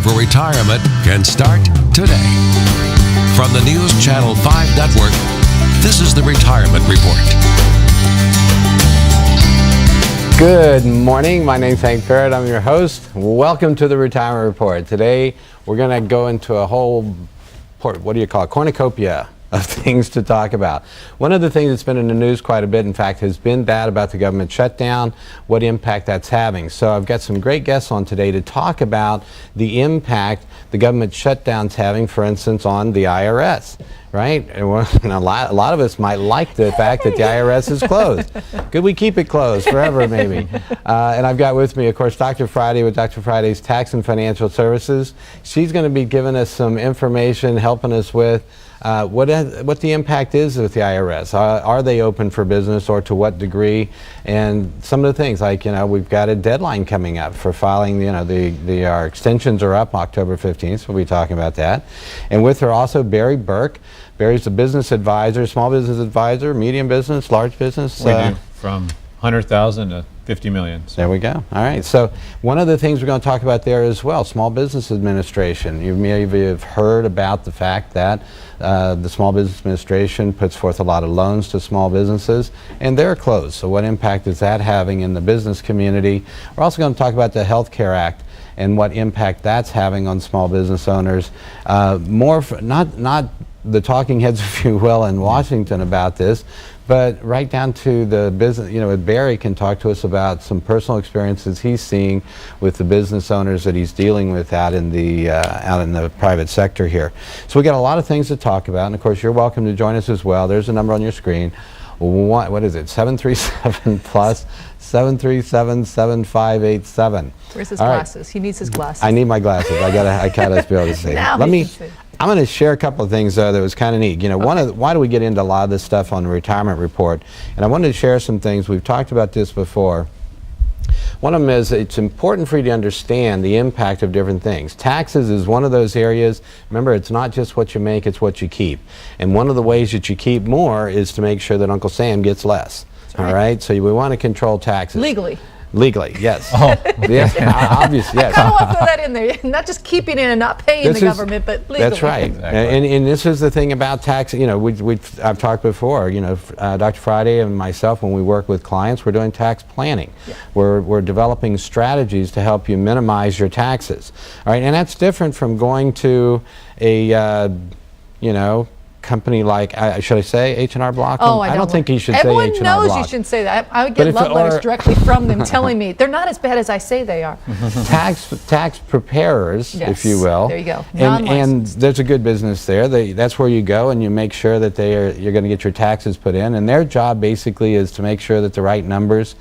for retirement can start today. From the News Channel 5 Network, this is the Retirement Report. Good morning. My name's Hank Parrott. I'm your host. Welcome to the Retirement Report. Today, we're going to go into a whole, cornucopia of things to talk about. One of the things that's been in the news quite a bit, in fact, has been that about the government shutdown, what impact that's having. So I've got some great guests on today to talk about the impact the government shutdown's having, for instance, on the IRS. Right? And a lot of us might like the fact that the IRS is closed. Could we keep it closed forever, maybe? And I've got with me, of course, Dr. Friday with Dr. Friday's Tax and Financial Services. She's going to be giving us some information, helping us with what the impact is with the IRS. Are they open for business, or to what degree? And some of the things, like, we've got a deadline coming up for filing. Our extensions are up October 15th, so we'll be talking about that. And with her also Barry Burke. Barry's a business advisor, small business advisor, medium business, large business. We do from 100,000 to 50 million. So. There we go. All right. So one of the things we're going to talk about there as well, Small Business Administration. You may have heard about the fact that the Small Business Administration puts forth a lot of loans to small businesses, and they're closed. So what impact is that having in the business community? We're also going to talk about the Health Care Act and what impact that's having on small business owners. Not the talking heads, if you will, in Washington about this, but right down to the business. Barry can talk to us about some personal experiences he's seeing with the business owners that he's dealing with out in the private sector here. So we got a lot of things to talk about, and of course you're welcome to join us as well. There's a number on your screen. What is it? 737 plus 737-7587. Where's his glasses? He needs his glasses. I need my glasses. I gotta be able to see. I'm going to share a couple of things though that was kind of neat. Why do we get into a lot of this stuff on the Retirement Report? And I wanted to share some things. We've talked about this before. One of them is it's important for you to understand the impact of different things. Taxes is one of those areas. Remember, it's not just what you make, it's what you keep. And one of the ways that you keep more is to make sure that Uncle Sam gets less. All right? So we want to control taxes. Legally, yes. Oh. Yeah, obviously, yes. I kind of want to throw that in there. Not just keeping it and not paying the government, but legally. That's right. Exactly. And this is the thing about tax. I've talked before. Dr. Friday and myself, when we work with clients, we're doing tax planning. Yeah. We're developing strategies to help you minimize your taxes. All right, and that's different from going to a company like, should I say H&R Block? Oh, I don't think you should say H&R Block. Everyone knows you shouldn't say that. I would get love letters directly from them telling me they're not as bad as I say they are. Tax preparers, yes, if you will. There you go. And there's a good business there. That's where you go and you make sure that you're going to get your taxes put in. And their job basically is to make sure that the right numbers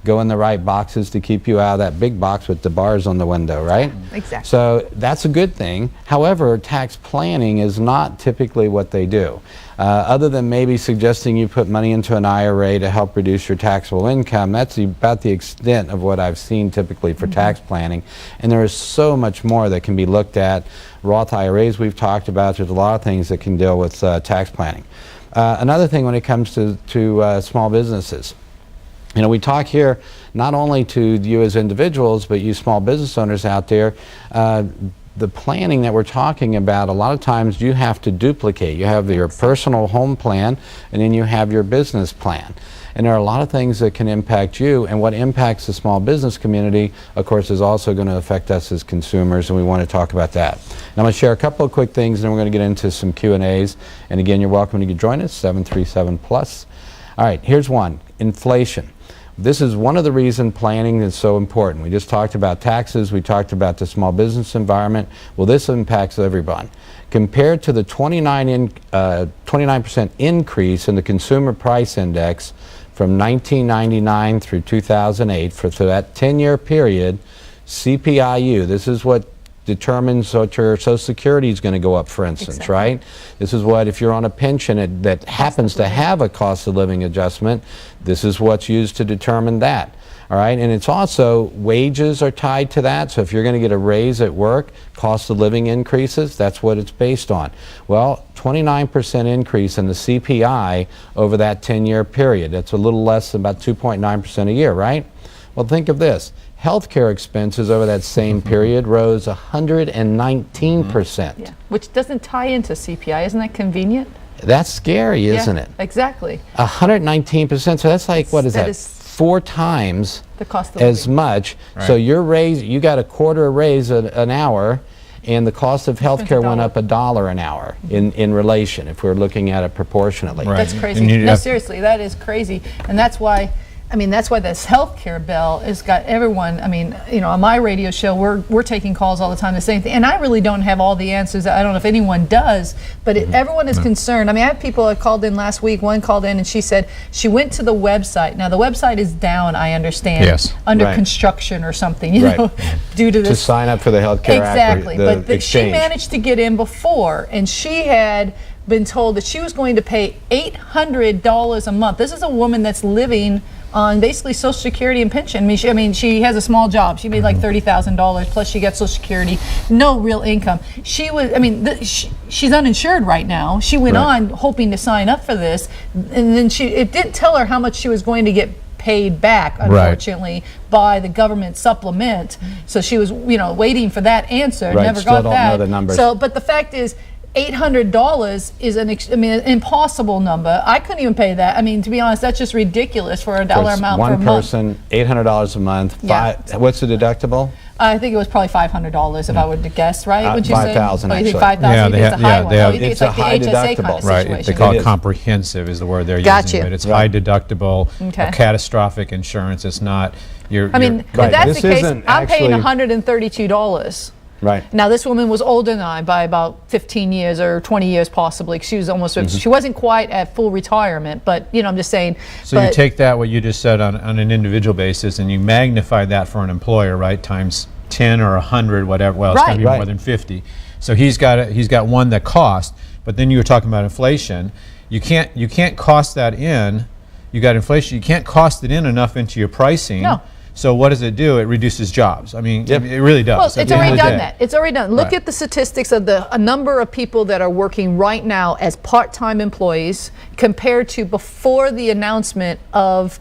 go in the right boxes to keep you out of that big box with the bars on the window, right? Exactly. So that's a good thing. However, tax planning is not typically what they do. Other than maybe suggesting you put money into an IRA to help reduce your taxable income, that's about the extent of what I've seen typically for tax planning. And there is so much more that can be looked at. Roth IRAs we've talked about. There's a lot of things that can deal with tax planning. Another thing when it comes to small businesses. We talk here not only to you as individuals, but you small business owners out there. The planning that we're talking about, a lot of times you have to duplicate. You have your personal home plan, and then you have your business plan. And there are a lot of things that can impact you, and what impacts the small business community, of course, is also going to affect us as consumers, and we want to talk about that. And I'm going to share a couple of quick things, and then we're going to get into some Q&As. And again, you're welcome to join us, 737 plus. All right, here's one, inflation. This is one of the reasons planning is so important. We just talked about taxes. We talked about the small business environment. Well, this impacts everyone. Compared to the 29% increase in the Consumer Price Index from 1999 through 2008, for that 10-year period, CPIU, this is what determines what your Social Security is going to go up, for instance, exactly. Right? This is what, if you're on a pension that happens to have a cost of living adjustment, this is what's used to determine that. All right, and it's also, wages are tied to that, so if you're going to get a raise at work, cost of living increases, that's what it's based on. Well, 29% increase in the CPI over that 10-year period. That's a little less than about 2.9% a year, right? Well, think of this. Healthcare expenses over that same period rose 119%. Yeah. Which doesn't tie into CPI. Isn't that convenient? That's scary, isn't Yeah, it? Exactly. 119%. So that's like, what is That that? is 4 times the cost of as living. much. Right. So your raise, you got a quarter raise an hour, and the cost of healthcare went up $1 an hour in relation, if we're looking at it proportionately. Right. That's crazy. And you No, have- seriously, that is crazy. And that's why, that's why this healthcare bill has got everyone, on my radio show, we're taking calls all the time, the same thing. And I really don't have all the answers. I don't know if anyone does, but everyone is concerned. I have people that called in last week. One called in and she said she went to the website. Now, the website is down, I understand, Yes. under Right. construction or something, Right. due to To this. sign up for the healthcare Exactly, act, but the she exchange. managed to get in before, and she had been told that she was going to pay $800 a month. This is a woman that's living on basically Social Security and pension. She has a small job. She made like $30,000 plus she gets Social Security, no real income. She was, she's uninsured right now. She went Right. on hoping to sign up for this, and then it didn't tell her how much she was going to get paid back, unfortunately, by the government supplement. So she was, waiting for that answer. Right, Never still got don't that. know the numbers. So, but the fact is, $800 is an impossible number. I couldn't even pay that. To be honest, that's just ridiculous for a dollar amount one per month. person, $800 a month. Yeah. What's the deductible? I think it was probably $500 if I would to guess, right? Would you say? 5,000 Oh, you think actually. 5,000? Yeah, You think it's a high one? they Oh, have- you think it's it's like a high the HSA kind of deductible. Right, situation? they call It it is. comprehensive is the word they're Got using, you. but it's Right. high deductible, Okay. catastrophic insurance. It's not your. If Right. that's This the case, isn't I'm paying actually- $132. Right. Now, this woman was older than I by about 15 years or 20 years possibly. She was almost, Mm-hmm. she wasn't quite at full retirement, but, I'm just saying. So you but- take that, what you just said, on an individual basis, and you magnify that for an employer, right, times 10 or 100, whatever. Well, it's got to be Right. more than 50. So he's got one that cost, but then you were talking about inflation. You can't cost that in. You got inflation. You can't cost it in enough into your pricing. No. So what does it do? It reduces jobs. Yep. It really does. Well, At it's the end already of the done day. that. It's already done. Look Right. at the statistics of a number of people that are working right now as part-time employees compared to before the announcement of,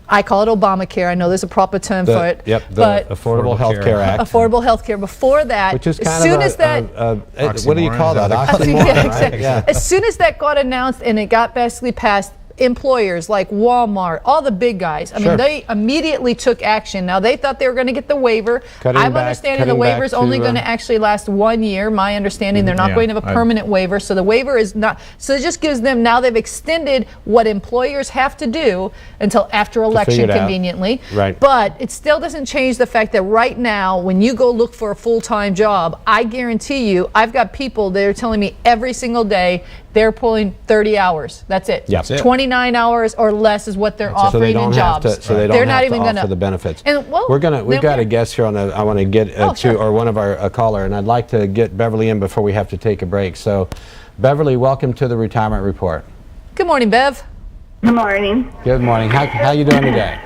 I call it Obamacare. I know there's a proper term for it. Yep, the but Affordable Affordable Health Care Care Act. affordable health care. Before that, Which is as kind soon of as that, what do you call that? Oxymoron, yeah, right? exactly. Yeah. As soon as that got announced and it got basically passed, employers like Walmart, all the big guys, Sure. they immediately took action. Now, they thought they were going to get the waiver. Cutting I'm back- understanding the cutting back waiver is only to, going to actually last 1 year. My understanding, they're not Yeah, going to have a permanent waiver. So the waiver is not, so it just gives them, now they've extended what employers have to do until after election it out. conveniently. Right. But it still doesn't change the fact that right now, when you go look for a full-time job, I guarantee you, I've got people that are telling me every single day they're pulling 30 hours. That's it. Yep. That's it. 29 hours or less is what they're So offering they don't in have jobs. to. So they don't They're have not to even offer gonna, the benefits. And, well, we've they got don't a care. guest here on the. I want to get Oh, to sure. or one of our caller, and I'd like to get Beverly in before we have to take a break. So, Beverly, welcome to the Retirement Report. Good morning, Bev. Good morning. Good morning. How you doing today?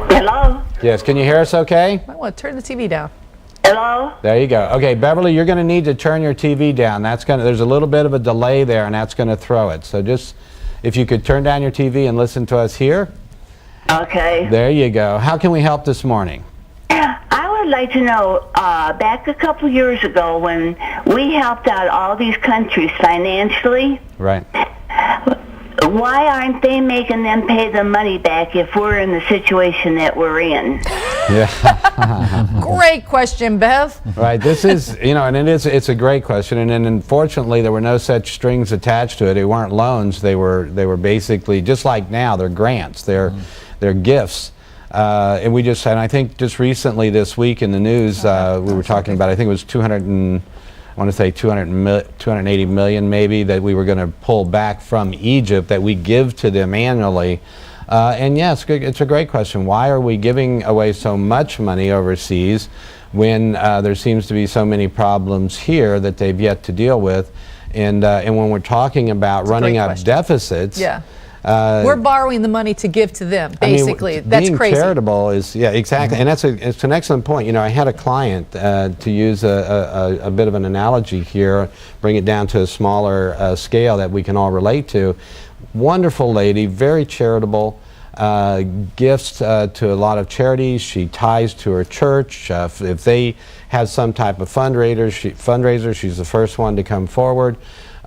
Hello? Yes. Can you hear us? Okay. Might want to turn the TV down. Hello? There you go. Okay, Beverly, you're going to need to turn your TV down. There's a little bit of a delay there, and that's going to throw it. So just, if you could turn down your TV and listen to us here. Okay. There you go. How can we help this morning? I would like to know, back a couple years ago when we helped out all these countries financially, Right. why aren't they making them pay the money back if we're in the situation that we're in? Yeah. Great question, Bev. Right. This is, and it's a great question. And then unfortunately, there were no such strings attached to it. They weren't loans. They were basically, just like now, they're grants. They're gifts. And I think just recently this week in the news, we were talking about, I think it was 280 million maybe that we were going to pull back from Egypt that we give to them annually. And yes, it's a great question. Why are we giving away so much money overseas when there seems to be so many problems here that they've yet to deal with? And when we're talking about running great up question. deficits, Yeah. We're borrowing the money to give to them, I mean, basically. That's being crazy. charitable is, yeah, exactly, and it's an excellent point. I had a client, to use a bit of an analogy here, bring it down to a smaller scale that we can all relate to. Wonderful lady, very charitable, gifts to a lot of charities. She ties to her church. If they have some type of fundraiser, she's the first one to come forward.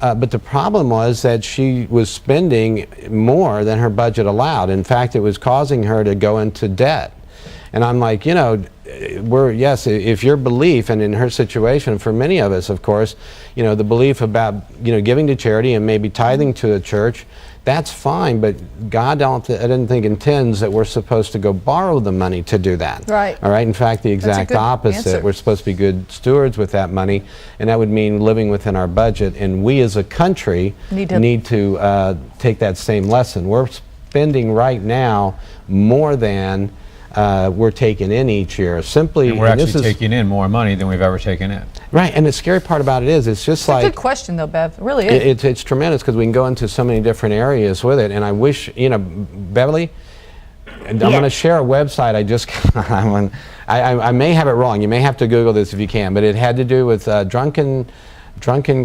But the problem was that she was spending more than her budget allowed. In fact, it was causing her to go into debt. And I'm like, you know, yes, if your belief, and in her situation, for many of us, of course, you know, the belief about, you know, giving to charity and maybe tithing to a church, that's fine, but God, I didn't think intends that we're supposed to go borrow the money to do that. Right. All right. In fact, the exact opposite. Answer. We're supposed to be good stewards with that money, and that would mean living within our budget. And we as a country need to take that same lesson. We're spending right now more than we're taking in each year. Simply, And we're actually taking in more money than we've ever taken in. Right, and the scary part about it is, it's just It's like... a good question, though, Bev. It really is. It's tremendous, because we can go into so many different areas with it. And I wish, you know, Beverly, I'm going to share a website I just got. I may have it wrong. You may have to Google this if you can, but it had to do with drunken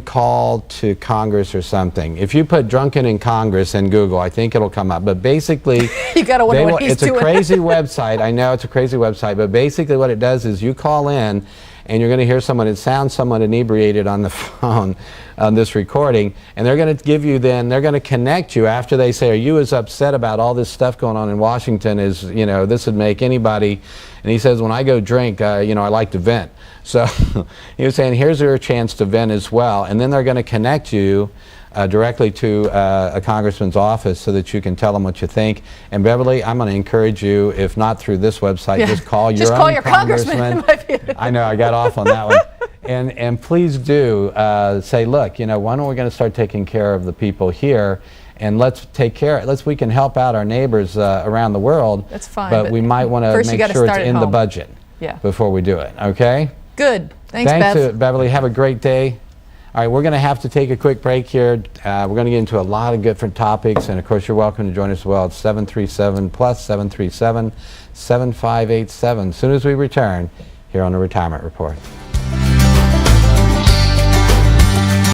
call to Congress or something. If you put drunken in Congress in Google, I think it'll come up. But basically, You gotta wonder what he's doing. It's a crazy website. I know it's a crazy website, but basically what it does is you call in, and you're going to hear someone, it sounds somewhat inebriated on the phone on this recording, and they're going to give you then, they're going to connect you after they say, are you as upset about all this stuff going on in Washington as, you know, this would make anybody, and he says, when I go drink, you know, I like to vent. So he was saying, here's your chance to vent as well, and then they're going to connect you directly to a congressman's office so that you can tell them what you think. And Beverly, I'm going to encourage you, if not through this website, just call your own congressman. I know, I got off on that one. And please do say, look, you know, why don't we going to start taking care of the people here, and let's take care, we can help out our neighbors around the world. That's fine. But we might want to make sure it's in the budget before we do it, okay? Good. Thanks, Bev. Beverly. Have a great day. All right, we're going to have to take a quick break here. We're going to get into a lot of different topics, and of course, you're welcome to join us as well at 737 plus 737 7587. As soon as we return here on the Retirement Report.